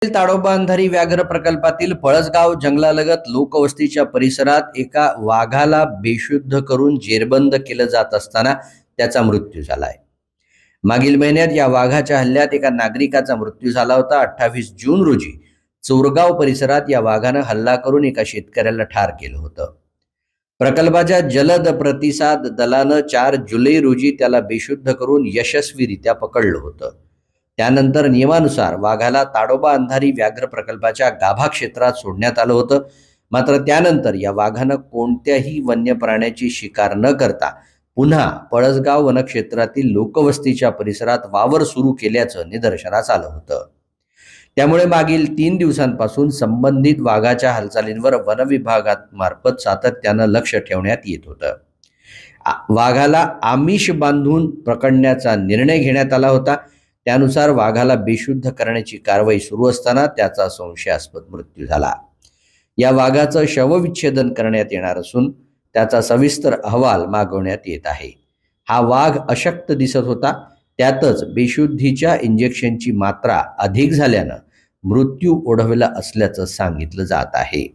ताडोबा अंधारी व्याघ्र प्रकल्पातील पळसगाव जंगलालगत लोकवस्तीच्या परिसरात एका वाघाला बेशुद्ध करून जेरबंद केलं जात असताना त्याचा मृत्यू झालाय। मागील महिन्यात या वाघाच्या हल्ल्यात एका नागरिकाचा मृत्यू झाला होता। 28 जून रोजी चोरगाव परिसरात या वाघानं हल्ला करून एका शेतकऱ्याला ठार केलं होतं। प्रकल्पाच्या जलद प्रतिसाद दलानं 4 जुलै रोजी त्याला बेशुद्ध करून यशस्वीरित्या पकडलं होतं। त्यानंतर नियमानुसार वाघाला ताडोबा अंधारी व्याघ्र प्रकल्पाच्या गाभा क्षेत्रात सोडण्यात आलं होतं। मात्र त्यानंतर या वाघानं कोणत्याही वन्य प्राण्याची शिकार न करता पुन्हा पळसगाव वनक्षेत्रातील लोकवस्तीच्या परिसरात वावर सुरू केल्याचं निदर्शनास आलं होतं। त्यामुळे मागील 3 दिवसांपासून संबंधित वाघाच्या हालचालींवर वन विभागामार्फत सातत्यानं लक्ष ठेवण्यात येत होतं। वाघाला आमिष बांधून पकडण्याचा निर्णय घेण्यात आला होता। त्यानुसार वाघाला बेशुद्ध करण्याची कारवाई सुरू असताना त्याचा संशयास्पद मृत्यू झाला। या वाघाचं शवविच्छेदन करण्यात येणार असून त्याचा सविस्तर अहवाल मागवण्यात येत आहे। हा वाघ अशक्त दिसत होता। त्यातच बेशुद्धीच्या इंजेक्शनची मात्रा अधिक झाल्यानं मृत्यू ओढवला असल्याचं सांगितलं जात आहे।